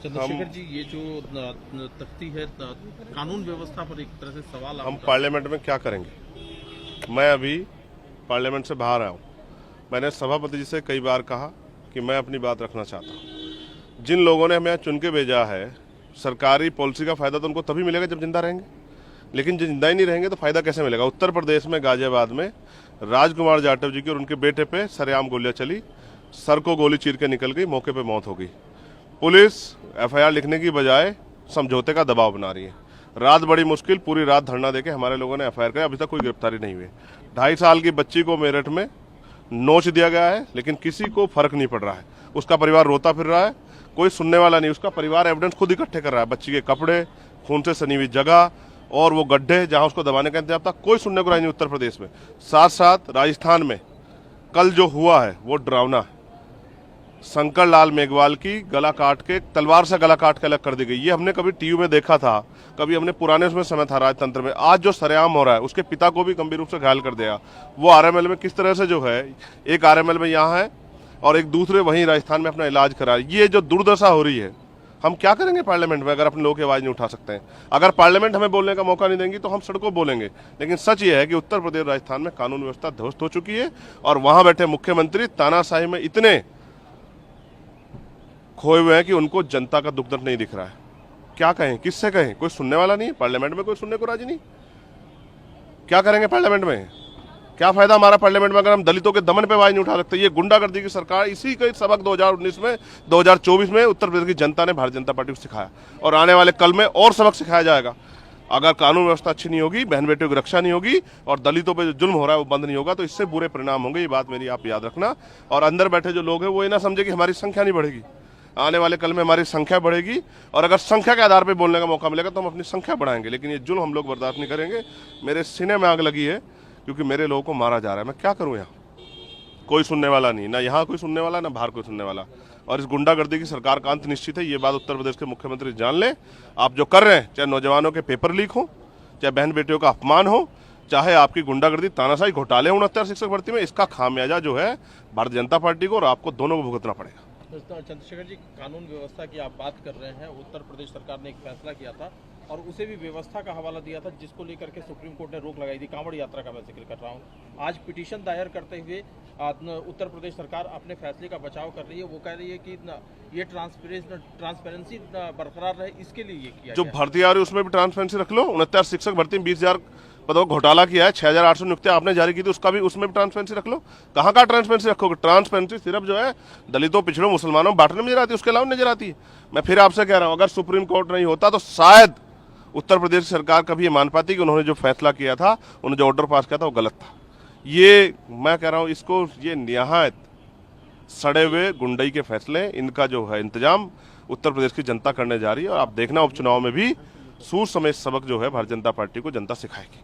चंद्रशेखर जी, ये जो तख्ती है कानून व्यवस्था पर एक तरह से सवाल हम पार्लियामेंट में क्या करेंगे। मैं अभी पार्लियामेंट से बाहर आया हूँ। मैंने सभापति जी से कई बार कहा कि मैं अपनी बात रखना चाहता हूँ। जिन लोगों ने हमें यहाँ चुन के भेजा है, सरकारी पॉलिसी का फायदा तो उनको तभी मिलेगा जब जिंदा रहेंगे, लेकिन जो जिंदा ही नहीं रहेंगे तो फायदा कैसे मिलेगा। उत्तर प्रदेश में गाजियाबाद में राजकुमार जाटव जी की और उनके बेटे पे सरेआम गोलियां चली, सर को गोली चीर के निकल गई, मौके पे मौत हो गई। पुलिस एफआईआर लिखने की बजाय समझौते का दबाव बना रही है। रात बड़ी मुश्किल, पूरी रात धरना देके हमारे लोगों ने एफआईआर किया, अभी तक कोई गिरफ्तारी नहीं हुई। 2.5 साल की बच्ची को मेरठ में नोच दिया गया है, लेकिन किसी को फर्क नहीं पड़ रहा है। उसका परिवार रोता फिर रहा है, कोई सुनने वाला नहीं। उसका परिवार एविडेंस खुद इकट्ठे कर रहा है, बच्ची के कपड़े, खून से सनी हुई जगह और वो गड्ढे जहां उसको दबाने का इंतजाम था, कोई सुनने को नहीं उत्तर प्रदेश में। साथ साथ राजस्थान में कल जो हुआ है वो डरावना है। शंकर लाल मेघवाल की गला काट के, तलवार से गला काट के अलग कर दी गई। ये हमने कभी टीवी में देखा था, कभी हमने पुराने उसमें समय था राजतंत्र में। आज जो सरेआम हो रहा है, उसके पिता को भी गंभीर रूप से घायल कर दिया। वो आरएमएल में किस तरह से जो है, एक आरएमएल में यहाँ है और एक दूसरे वहीं राजस्थान में अपना इलाज करा रहे। ये जो दुर्दशा हो रही है, हम क्या करेंगे पार्लियामेंट में अगर अपने लोगों की आवाज नहीं उठा सकते हैं। अगर पार्लियामेंट हमें बोलने का मौका नहीं देंगी तो हम सड़कों बोलेंगे। लेकिन सच ये है कि उत्तर प्रदेश राजस्थान में कानून व्यवस्था ध्वस्त हो चुकी है और वहां बैठे मुख्यमंत्री तानाशाही में इतने खोए हुए हैं कि उनको जनता का दुख दर्द नहीं दिख रहा है। क्या कहें, किससे कहें, कोई सुनने वाला नहीं है। पार्लियामेंट में कोई सुनने को राजी नहीं। क्या करेंगे पार्लियामेंट में, क्या फायदा हमारा पार्लियामेंट में अगर हम दलितों के दमन पे आवाज नहीं उठा सकते। ये गुंडागर्दी की सरकार, इसी का सबक 2019 में 2024 में उत्तर प्रदेश की जनता ने भारतीय जनता पार्टी को सिखाया और आने वाले कल में और सबक सिखाया जाएगा। अगर कानून व्यवस्था अच्छी नहीं होगी, बहन बेटियों की रक्षा नहीं होगी और दलितों पे जो जुल्म हो रहा है वो बंद नहीं होगा, तो इससे बुरे परिणाम होंगे। ये बात मेरी आप याद रखना। और अंदर बैठे जो लोग हैं वो ये ना समझे कि हमारी संख्या नहीं बढ़ेगी। आने वाले कल में हमारी संख्या बढ़ेगी और अगर संख्या के आधार पर बोलने का मौका मिलेगा तो हम अपनी संख्या बढ़ाएंगे, लेकिन ये जुल्म हम लोग बर्दाश्त नहीं करेंगे। मेरे सीने में आग लगी है क्योंकि मेरे लोगों को मारा जा रहा है। मैं क्या करूं, यहाँ कोई सुनने वाला नहीं, ना यहाँ कोई सुनने वाला, ना बाहर कोई सुनने वाला। और इस गुंडागर्दी की सरकार का अंत निश्चित है। ये बात उत्तर प्रदेश के मुख्यमंत्री जान ले। आप जो कर रहे हैं, चाहे नौजवानों के पेपर लीक हो, चाहे बहन बेटियों का अपमान हो, चाहे आपकी गुंडागर्दी, तानाशाही, घोटाले 69 शिक्षक भर्ती में, इसका खामियाजा जो है भारतीय जनता पार्टी को और आपको दोनों को भुगतना पड़ेगा। चंद्रशेखर जी, कानून व्यवस्था की आप बात कर रहे हैं। उत्तर प्रदेश सरकार ने एक फैसला किया था और उसे भी व्यवस्था का हवाला दिया था, जिसको लेकर के सुप्रीम कोर्ट ने रोक लगाई थी। कांवड़ यात्रा का मैं जिक्र कर रहा हूँ। आज पिटीशन दायर करते हुए उत्तर प्रदेश सरकार अपने फैसले का बचाव कर रही है। वो कह रही है कि ये ट्रांसपेरेंसी बरकरार रहे, इसके लिए ये किया। जो भर्ती आ रही है उसमें भी ट्रांसपेरेंसी रख लो। 69 शिक्षक भर्ती में 20,000 पदों का घोटाला किया है, 6,800 नियुक्तियां आपने जारी की थी, उसका भी, उसमें भी ट्रांसपेरेंसी रख लो। कहाँ का ट्रांसपेरेंसी रखोगे। ट्रांसपेरेंसी सिर्फ जो है दलितों, पिछड़ों, मुसलमानों बांटने में नजर आती है, उसके अलावा नजर आती है। मैं फिर आपसे कह रहा हूँ, अगर सुप्रीम कोर्ट नहीं होता तो शायद उत्तर प्रदेश सरकार कभी ये मान पाती कि उन्होंने जो फैसला किया था, उन्होंने जो ऑर्डर पास किया था वो गलत था। ये मैं कह रहा हूँ, इसको ये निहायत सड़े हुए गुंडई के फैसले, इनका जो है इंतजाम उत्तर प्रदेश की जनता करने जा रही है। और आप देखना उपचुनाव में भी सूर समेत सबक जो है भारतीय जनता पार्टी को जनता सिखाएगी।